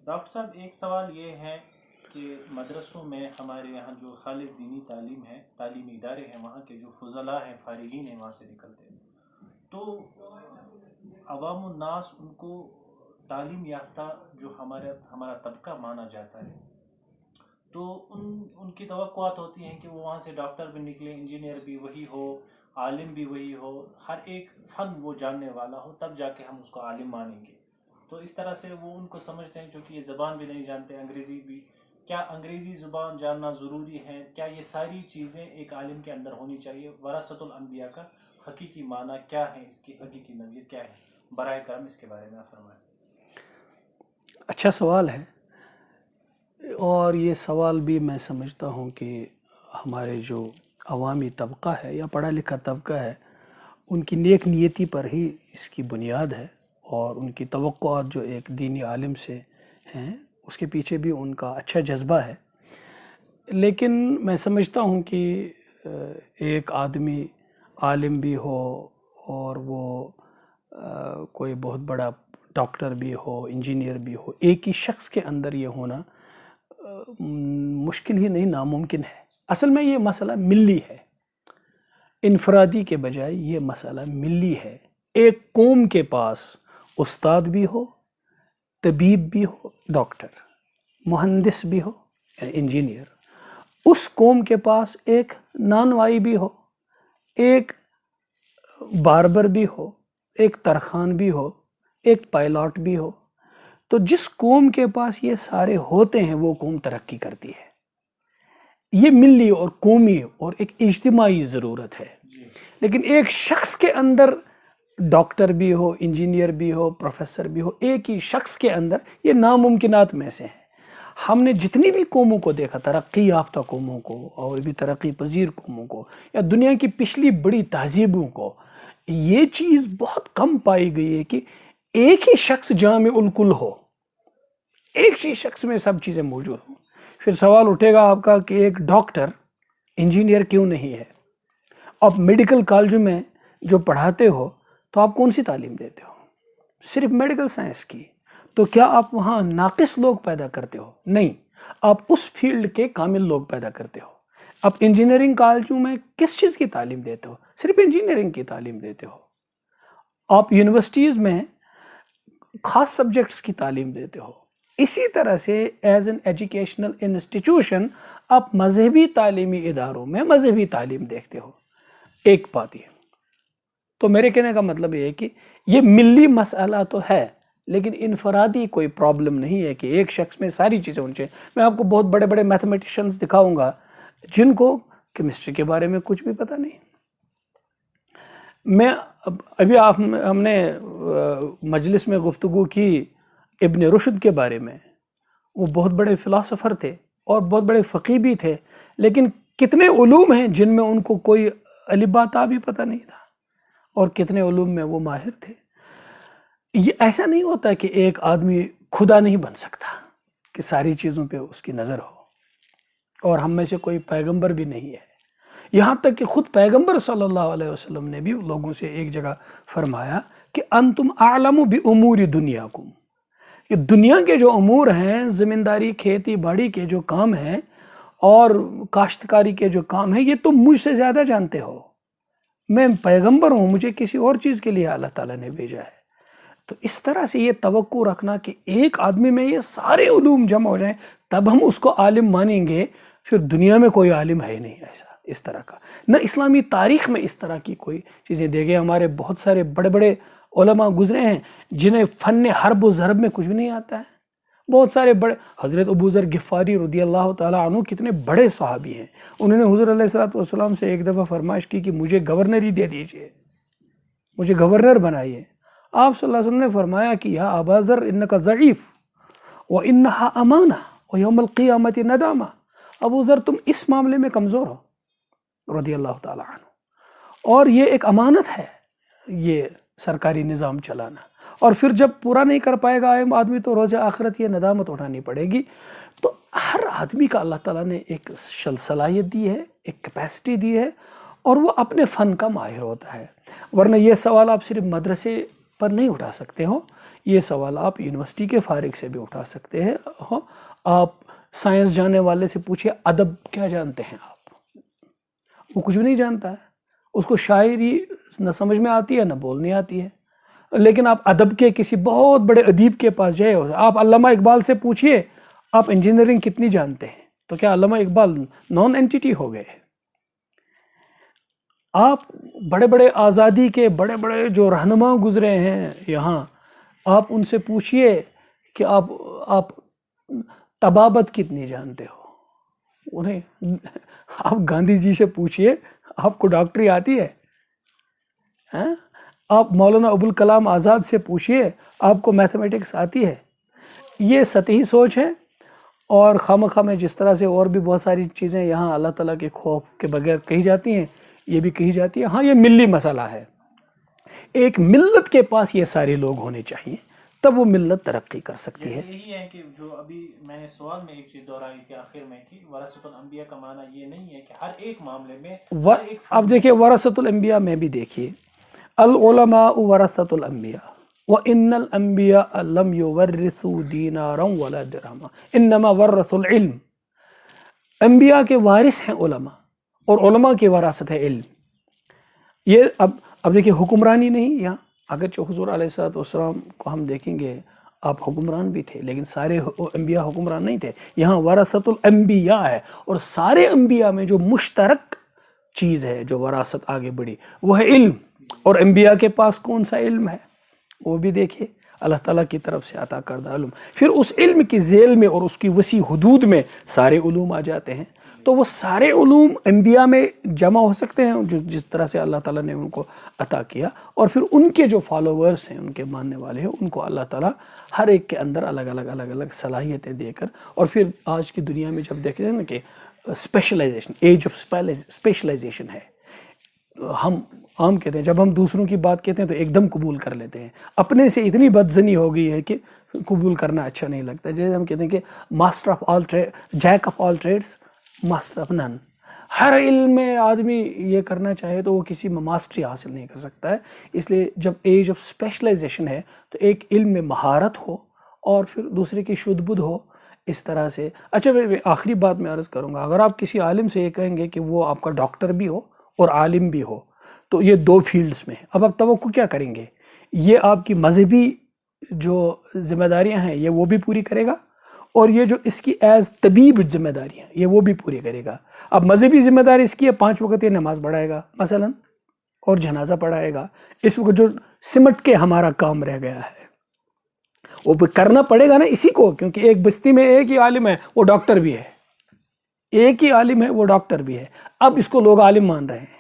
Doctor صاحب ایک سوال یہ ہے کہ مدرسوں میں ہمارے یہاں جو خالص دینی تعلیم ہے، تعلیمی ادارے ہیں، وہاں کے جو فضلاء ہیں، فارغین ہیں، وہاں سے نکلتے ہیں، تو عوام الناس ان کو تعلیم یافتہ جو ہمارا طبقہ مانا جاتا ہے، تو ان کی توقعات ہوتی ہیں کہ وہ وہاں سے ڈاکٹر بھی نکلے، انجینئر بھی وہی ہو، عالم بھی وہی ہو، ہر ایک فن وہ جاننے والا ہو، تب جا کے ہم اس کو عالم مانیں گے۔ تو اس طرح سے وہ ان کو سمجھتے ہیں، چونکہ یہ زبان بھی نہیں جانتے، انگریزی بھی۔ کیا انگریزی زبان جاننا ضروری ہے؟ کیا یہ ساری چیزیں ایک عالم کے اندر ہونی چاہیے؟ وراثت الانبیاء کا حقیقی معنی کیا ہے، اس کی حقیقی نوعیت کیا ہے؟ برائے کرم اس کے بارے میں آپ فرمائیں۔ اچھا سوال ہے، اور یہ سوال بھی میں سمجھتا ہوں کہ ہمارے جو عوامی طبقہ ہے یا پڑھا لکھا طبقہ ہے، ان کی نیک نیتی پر ہی اس کی بنیاد ہے، اور ان کی توقعات جو ایک دینی عالم سے ہیں اس کے پیچھے بھی ان کا اچھا جذبہ ہے۔ لیکن میں سمجھتا ہوں کہ ایک آدمی عالم بھی ہو اور وہ کوئی بہت بڑا ڈاکٹر بھی ہو، انجینئر بھی ہو، ایک ہی شخص کے اندر یہ ہونا مشکل ہی نہیں، ناممکن ہے۔ اصل میں یہ مسئلہ ملی ہے، انفرادی کے بجائے یہ مسئلہ ملی ہے۔ ایک قوم کے پاس استاد بھی ہو، طبیب بھی ہو، ڈاکٹر، مہندس بھی ہو، انجینئر، اس قوم کے پاس ایک نانوائی بھی ہو، ایک باربر بھی ہو، ایک ترخان بھی ہو، ایک پائلٹ بھی ہو۔ تو جس قوم کے پاس یہ سارے ہوتے ہیں وہ قوم ترقی کرتی ہے۔ یہ ملی اور قومی اور ایک اجتماعی ضرورت ہے۔ لیکن ایک شخص کے اندر ڈاکٹر بھی ہو، انجینئر بھی ہو، پروفیسر بھی ہو، ایک ہی شخص کے اندر، یہ ناممکنات میں سے ہیں۔ ہم نے جتنی بھی قوموں کو دیکھا، ترقی یافتہ قوموں کو اور بھی ترقی پذیر قوموں کو، یا دنیا کی پچھلی بڑی تہذیبوں کو، یہ چیز بہت کم پائی گئی ہے کہ ایک ہی شخص جامع الکل ہو، ایک ہی شخص میں سب چیزیں موجود ہوں۔ پھر سوال اٹھے گا آپ کا کہ ایک ڈاکٹر انجینئر کیوں نہیں ہے؟ آپ میڈیکل کالجوں میں جو پڑھاتے ہو تو آپ کون سی تعلیم دیتے ہو؟ صرف میڈیکل سائنس کی۔ تو کیا آپ وہاں ناقص لوگ پیدا کرتے ہو؟ نہیں، آپ اس فیلڈ کے کامل لوگ پیدا کرتے ہو۔ آپ انجینئرنگ کالجوں میں کس چیز کی تعلیم دیتے ہو؟ صرف انجینئرنگ کی تعلیم دیتے ہو۔ آپ یونیورسٹیز میں خاص سبجیکٹس کی تعلیم دیتے ہو۔ اسی طرح سے ایز این ایجوکیشنل انسٹیٹیوشن آپ مذہبی تعلیمی اداروں میں مذہبی تعلیم دیکھتے ہو۔ ایک بات یہ، تو میرے کہنے کا مطلب یہ ہے کہ یہ ملی مسئلہ تو ہے، لیکن انفرادی کوئی پرابلم نہیں ہے کہ ایک شخص میں ساری چیزیں ہونی چاہیے۔ میں آپ کو بہت بڑے بڑے میتھمیٹیشنز دکھاؤں گا جن کو کیمسٹری کے بارے میں کچھ بھی پتہ نہیں۔ ابھی ہم نے مجلس میں گفتگو کی ابن رشد کے بارے میں۔ وہ بہت بڑے فلاسفر تھے اور بہت بڑے فقیہ بھی تھے، لیکن کتنے علوم ہیں جن میں ان کو کوئی الف با تا بھی پتہ نہیں تھا، اور کتنے علوم میں وہ ماہر تھے۔ یہ ایسا نہیں ہوتا کہ ایک آدمی خدا نہیں بن سکتا کہ ساری چیزوں پہ اس کی نظر ہو، اور ہم میں سے کوئی پیغمبر بھی نہیں ہے۔ یہاں تک کہ خود پیغمبر صلی اللہ علیہ وسلم نے بھی لوگوں سے ایک جگہ فرمایا کہ انتم اعلم بامور دنیاکم، کہ دنیا کے جو امور ہیں، زمینداری، کھیتی باڑی کے جو کام ہیں اور کاشتکاری کے جو کام ہیں، یہ تم مجھ سے زیادہ جانتے ہو۔ میں پیغمبر ہوں، مجھے کسی اور چیز کے لیے اللہ تعالیٰ نے بھیجا ہے۔ تو اس طرح سے یہ توقع رکھنا کہ ایک آدمی میں یہ سارے علوم جمع ہو جائیں تب ہم اس کو عالم مانیں گے، پھر دنیا میں کوئی عالم ہے نہیں ایسا، اس طرح کا، نہ اسلامی تاریخ میں اس طرح کی کوئی چیزیں دے گئے۔ ہمارے بہت سارے بڑے بڑے علماء گزرے ہیں جنہیں فن حرب و ضرب میں کچھ بھی نہیں آتا ہے۔ بہت سارے بڑے، حضرت ابو ذر غفاری رضی اللہ تعالیٰ عنہ کتنے بڑے صحابی ہیں۔ انہوں نے حضور علیہ السلام سے ایک دفعہ فرمائش کی کہ مجھے گورنری دے دیجئے، مجھے گورنر بنائیے۔ آپ صلی اللہ علیہ وسلم نے فرمایا کہ یا ابا ذر انکا ضعیف وانہا امانہ ویوم القیامت ندامہ۔ ابو ذر تم اس معاملے میں کمزور ہو رضی اللہ تعالیٰ عنہ، اور یہ ایک امانت ہے یہ سرکاری نظام چلانا، اور پھر جب پورا نہیں کر پائے گا آدمی تو روز آخرت یہ ندامت اٹھانی پڑے گی۔ تو ہر آدمی کا اللہ تعالیٰ نے ایک صلاحیت دی ہے، ایک کیپیسٹی دی ہے، اور وہ اپنے فن کا ماہر ہوتا ہے۔ ورنہ یہ سوال آپ صرف مدرسے پر نہیں اٹھا سکتے ہو. یہ سوال آپ یونیورسٹی کے فارغ سے بھی اٹھا سکتے ہیں. آپ سائنس جاننے والے سے پوچھیں ادب کیا جانتے ہیں آپ، وہ کچھ بھی نہیں جانتا ہے. اس کو شاعری نہ سمجھ میں آتی ہے نہ بولنی آتی ہے. لیکن آپ ادب کے کسی بہت بڑے ادیب کے پاس جائے، آپ علامہ اقبال سے پوچھئے آپ انجینئرنگ کتنی جانتے ہیں، تو کیا علامہ اقبال نان اینٹیٹی ہو گئے؟ آپ بڑے بڑے آزادی کے بڑے بڑے جو رہنما گزرے ہیں یہاں، آپ ان سے پوچھئے کہ آپ طبابت کتنی جانتے ہو. انہیں آپ گاندھی جی سے پوچھئے آپ کو ڈاکٹری آتی ہے. آپ مولانا ابوالکلام آزاد سے پوچھئے آپ کو میتھمیٹکس آتی ہے. یہ سطحی سوچ ہے، اور خواہ میں جس طرح سے اور بھی بہت ساری چیزیں یہاں اللہ تعالیٰ کے خوف کے بغیر کہی جاتی ہیں، یہ بھی کہی جاتی ہے. ہاں یہ ملی مسئلہ ہے. ایک ملت کے پاس یہ سارے لوگ ہونے چاہیے، تب وہ ملت ترقی کر سکتی ہے. یہی ہے کہ جو ابھی میں نے سوال میں ایک چیز دہرائی تھی آخر میں کہ ورثۃ الانبیاء کا معنی یہ نہیں ہے کہ ہر ایک معاملے میں اب دیکھیے ورثۃ الانبیاء میں بھی دیکھیے العلماء ورثۃ الانبیاء وان الانبیاء لم یورثوا دینارا ولا درہما انما ورثوا العلم. انبیاء کے وارث ہیں علماء، اور علماء کی وراثت ہے علم. یہ اب دیکھیے حکمرانی نہیں یہاں، اگرچہ حضور علیہ السلام کو ہم دیکھیں گے آپ حکمران بھی تھے، لیکن سارے انبیاء حکمران نہیں تھے. یہاں ورثۃ الانبیاء ہے، اور سارے انبیاء میں جو مشترک چیز ہے جو وراثت آگے بڑھی وہ ہے علم. اور انبیاء کے پاس کون سا علم ہے وہ بھی دیکھیے، اللہ تعالیٰ کی طرف سے عطا کردہ علم. پھر اس علم کی ذیل میں اور اس کی وسیع حدود میں سارے علوم آ جاتے ہیں. تو وہ سارے علوم انبیاء میں جمع ہو سکتے ہیں جو جس طرح سے اللہ تعالیٰ نے ان کو عطا کیا، اور پھر ان کے جو فالوورز ہیں، ان کے ماننے والے ہیں، ان کو اللہ تعالیٰ ہر ایک کے اندر الگ الگ صلاحیتیں دے کر. اور پھر آج کی دنیا میں جب دیکھتے ہیں نا کہ اسپیشلائزیشن، ایج آف اسپیشلائزیشن ہے. ہم عام کہتے ہیں جب ہم دوسروں کی بات کہتے ہیں تو ایک دم قبول کر لیتے ہیں. اپنے سے اتنی بدزنی ہو گئی ہے کہ قبول کرنا اچھا نہیں لگتا. جیسے ہم کہتے ہیں کہ master of all jack of all trades master of none. ہر علم میں آدمی یہ کرنا چاہے تو وہ کسی میں ماسٹری حاصل نہیں کر سکتا ہے. اس لیے جب ایج آف اسپیشلائزیشن ہے تو ایک علم میں مہارت ہو اور پھر دوسرے کی شدھ بدھ ہو اس طرح سے. اچھا آخری بات میں عرض کروں گا، اگر آپ کسی عالم سے یہ کہیں گے کہ وہ آپ کا ڈاکٹر بھی ہو اور عالم بھی ہو، تو یہ دو فیلڈز میں اب آپ توقع کیا کریں گے؟ یہ آپ کی مذہبی جو ذمہ داریاں ہیں یہ وہ بھی پوری کرے گا، اور یہ جو اس کی ایز طبیب ذمہ داریاں یہ وہ بھی پوری کرے گا. اب مذہبی ذمہ داری اس کی ہے 5 وقت یہ نماز پڑھائے گا مثلا، اور جنازہ پڑھائے گا. اس وقت جو سمٹ کے ہمارا کام رہ گیا ہے وہ کرنا پڑے گا نا اسی کو، کیونکہ ایک بستی میں ایک ہی عالم ہے وہ ڈاکٹر بھی ہے، ایک ہی عالم ہے وہ ڈاکٹر بھی ہے. اب اس کو لوگ عالم مان رہے ہیں،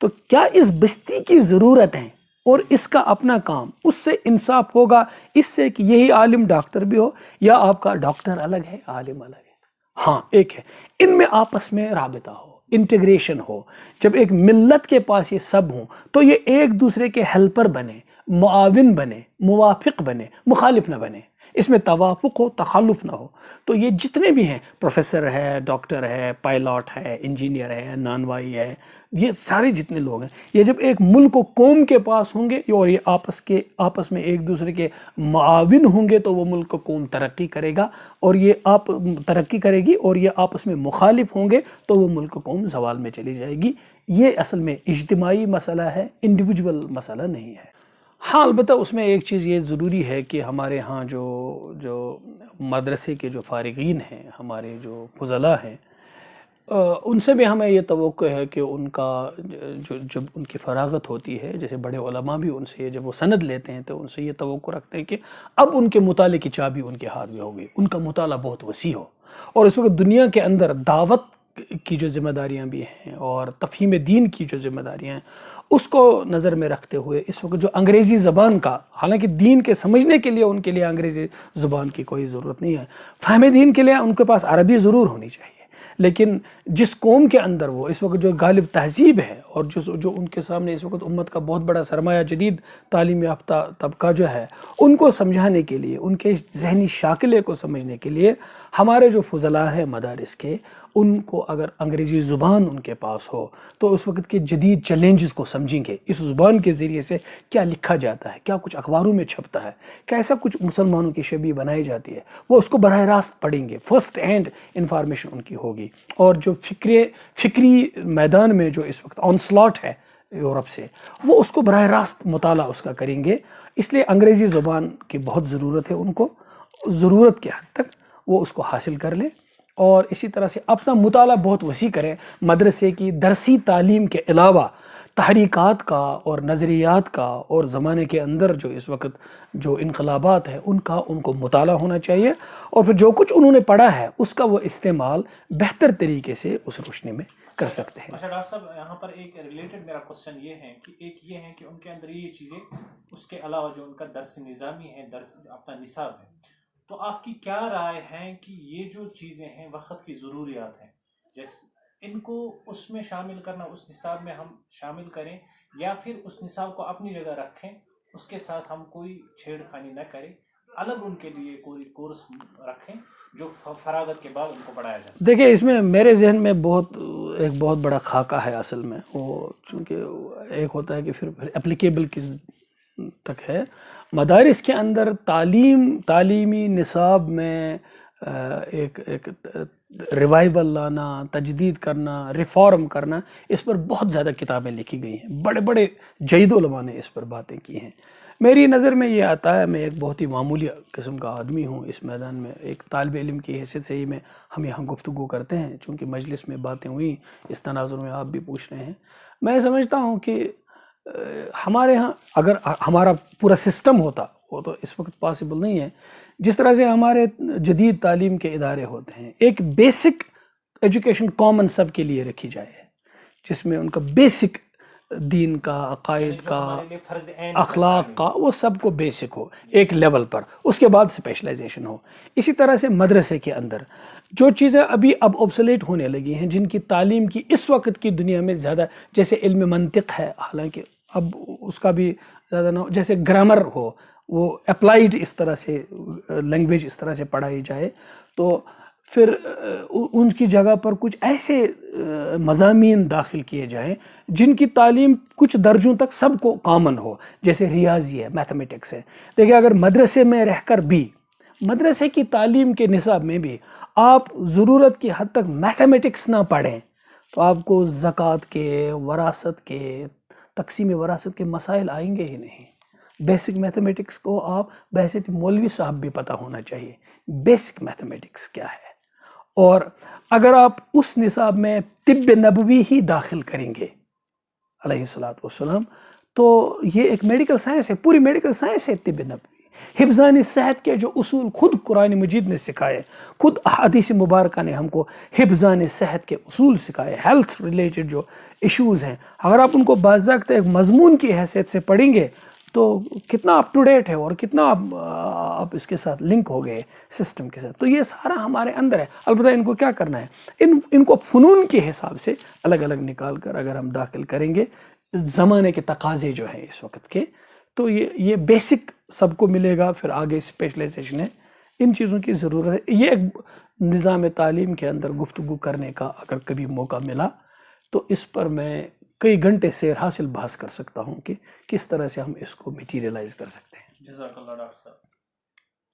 تو کیا اس بستی کی ضرورت ہے اور اس کا اپنا کام، اس سے انصاف ہوگا اس سے کہ یہی عالم ڈاکٹر بھی ہو، یا آپ کا ڈاکٹر الگ ہے عالم الگ ہے؟ ہاں ایک ہے، ان میں آپس میں رابطہ ہو، انٹیگریشن ہو. جب ایک ملت کے پاس یہ سب ہوں تو یہ ایک دوسرے کے ہیلپر بنے، معاون بنے، موافق بنے، مخالف نہ بنے. اس میں توافق ہو، تخالف نہ ہو. تو یہ جتنے بھی ہیں، پروفیسر ہے، ڈاکٹر ہے، پائلٹ ہے، انجینئر ہے، نانوائی ہے، یہ سارے جتنے لوگ ہیں، یہ جب ایک ملک و قوم کے پاس ہوں گے اور یہ آپس میں ایک دوسرے کے معاون ہوں گے تو وہ ملک و قوم ترقی کرے گا، اور یہ ترقی کرے گی. اور یہ آپس میں مخالف ہوں گے تو وہ ملک و قوم زوال میں چلی جائے گی. یہ اصل میں اجتماعی مسئلہ ہے، انڈیویجول مسئلہ نہیں ہے. ہاں البتہ اس میں ایک چیز یہ ضروری ہے کہ ہمارے ہاں جو مدرسے کے جو فارغین ہیں، ہمارے جو فضلاء ہیں، ان سے بھی ہمیں یہ توقع ہے کہ ان کا جب ان کی فراغت ہوتی ہے، جیسے بڑے علماء بھی ان سے جب وہ سند لیتے ہیں تو ان سے یہ توقع رکھتے ہیں کہ اب ان کے مطالعے کی چابی ان کے ہاتھ میں ہوگی، ان کا مطالعہ بہت وسیع ہو. اور اس وقت دنیا کے اندر دعوت کی جو ذمہ داریاں بھی ہیں اور تفہیم دین کی جو ذمہ داریاں ہیں، اس کو نظر میں رکھتے ہوئے اس وقت جو انگریزی زبان کا، حالانکہ دین کے سمجھنے کے لیے ان کے لیے انگریزی زبان کی کوئی ضرورت نہیں ہے، فہم دین کے لیے ان کے پاس عربی ضرور ہونی چاہیے. لیکن جس قوم کے اندر وہ اس وقت جو غالب تہذیب ہے اور جو ان کے سامنے اس وقت امت کا بہت بڑا سرمایہ جدید تعلیم یافتہ طبقہ جو ہے، ان کو سمجھانے کے لیے، ان کے ذہنی شاکلے کو سمجھنے کے لیے ہمارے جو فضلاء ہیں مدارس کے، ان کو اگر انگریزی زبان ان کے پاس ہو تو اس وقت کے جدید چیلنجز کو سمجھیں گے، اس زبان کے ذریعے سے کیا لکھا جاتا ہے، کیا کچھ اخباروں میں چھپتا ہے، کیسا کچھ مسلمانوں کی شبیہ بنائی جاتی ہے، وہ اس کو براہ راست پڑھیں گے، فرسٹ ہینڈ انفارمیشن ان کی ہوگی. اور جو فکری میدان میں جو اس وقت آن سلاٹ ہے یورپ سے، وہ اس کو براہ راست مطالعہ اس کا کریں گے. اس لیے انگریزی زبان کی بہت ضرورت ہے ان کو، ضرورت کے حد تک وہ اس کو حاصل کر لیں. اور اسی طرح سے اپنا مطالعہ بہت وسیع کریں. مدرسے کی درسی تعلیم کے علاوہ تحریکات کا اور نظریات کا اور زمانے کے اندر جو اس وقت جو انقلابات ہیں ان کو مطالعہ ہونا چاہیے، اور پھر جو کچھ انہوں نے پڑھا ہے اس کا وہ استعمال بہتر طریقے سے اس روشنی میں کر سکتے ہیں. اچھا ڈاکٹر صاحب، یہاں پر ایک ریلیٹڈ میرا کوشچن یہ ہے کہ ایک یہ ہے کہ ان کے اندر یہ چیزیں، اس کے علاوہ جو ان کا درس نظامی ہے، درس اپنا نصاب ہے، تو آپ کی کیا رائے ہے کہ یہ جو چیزیں ہیں وقت کی ضروریات ہیں، جیسے ان کو اس میں شامل کرنا، اس نصاب میں ہم شامل کریں، یا پھر اس نصاب کو اپنی جگہ رکھیں، اس کے ساتھ ہم کوئی چھیڑ خانی نہ کریں، الگ ان کے لیے کوئی کورس رکھیں جو فراغت کے بعد ان کو پڑھایا جائے؟ دیکھیں، اس میں میرے ذہن میں ایک بہت بڑا خاکہ ہے اصل میں. وہ چونکہ ایک ہوتا ہے کہ پھر اپلیکیبل کس تک ہے. مدارس کے اندر تعلیمی نصاب میں ایک ریوائول لانا، تجدید کرنا، ریفارم کرنا، اس پر بہت زیادہ کتابیں لکھی گئی ہیں، بڑے بڑے جید علماء نے اس پر باتیں کی ہیں. میری نظر میں یہ آتا ہے، میں ایک بہت ہی معمولی قسم کا آدمی ہوں اس میدان میں، ایک طالب علم کی حیثیت سے ہی ہم یہاں گفتگو کرتے ہیں، چونکہ مجلس میں باتیں ہوئیں، اس تناظر میں آپ بھی پوچھ رہے ہیں. میں سمجھتا ہوں کہ ہمارے ہاں اگر ہمارا پورا سسٹم ہوتا، وہ تو اس وقت پاسبل نہیں ہے، جس طرح سے ہمارے جدید تعلیم کے ادارے ہوتے ہیں، ایک بیسک ایجوکیشن کامن سب کے لیے رکھی جائے، جس میں ان کا بیسک دین کا، عقائد کا، اخلاق کا، وہ سب کو بیسک ہو ایک لیول پر، اس کے بعد اسپیشلائزیشن ہو. اسی طرح سے مدرسے کے اندر جو چیزیں ابھی اب اوبسلیٹ ہونے لگی ہیں، جن کی تعلیم کی اس وقت کی دنیا میں زیادہ، جیسے علم منطق ہے، حالانکہ اب اس کا بھی زیادہ نہ ہو، جیسے گرامر ہو، وہ اپلائیڈ اس طرح سے لینگویج اس طرح سے پڑھائی جائے، تو پھر ان کی جگہ پر کچھ ایسے مضامین داخل کیے جائیں جن کی تعلیم کچھ درجوں تک سب کو کامن ہو، جیسے ریاضی ہے، میتھمیٹکس ہے. دیکھیں، اگر مدرسے میں رہ کر بھی، مدرسے کی تعلیم کے نصاب میں بھی آپ ضرورت کی حد تک میتھمیٹکس نہ پڑھیں تو آپ کو زکوٰۃ کے، وراثت کے، تقسیم وراثت کے مسائل آئیں گے ہی نہیں. بیسک میتھمیٹکس کو آپ بحیثیت مولوی صاحب بھی پتہ ہونا چاہیے بیسک میتھمیٹکس کیا ہے. اور اگر آپ اس نصاب میں طب نبوی ہی داخل کریں گے علیہ الصلوۃ والسلام، تو یہ ایک میڈیکل سائنس ہے، پوری میڈیکل سائنس ہے طب نبوی. حفظان صحت کے جو اصول خود قرآن مجید نے سکھائے، خود احادیث مبارکہ نے ہم کو حفظان صحت کے اصول سکھائے، ہیلتھ ریلیٹڈ جو ایشوز ہیں، اگر آپ ان کو باضابطہ ایک مضمون کی حیثیت سے پڑھیں گے تو کتنا اپ ٹو ڈیٹ ہے، اور کتنا آپ اس کے ساتھ لنک ہو گئے سسٹم کے ساتھ. تو یہ سارا ہمارے اندر ہے. البتہ ان کو کیا کرنا ہے، ان کو فنون کے حساب سے الگ الگ نکال کر اگر ہم داخل کریں گے، زمانے کے تقاضے جو ہیں اس وقت کے، تو یہ بیسک سب کو ملے گا، پھر آگے اسپیشلائزیشن ہے. ان چیزوں کی ضرورت ہے. یہ ایک نظام تعلیم کے اندر گفتگو کرنے کا اگر کبھی موقع ملا تو اس پر میں کئی گھنٹے سیر حاصل بحث کر سکتا ہوں کہ کس طرح سے ہم اس کو میٹیریلائز کر سکتے ہیں. جزاک اللہ ڈاکٹر صاحب.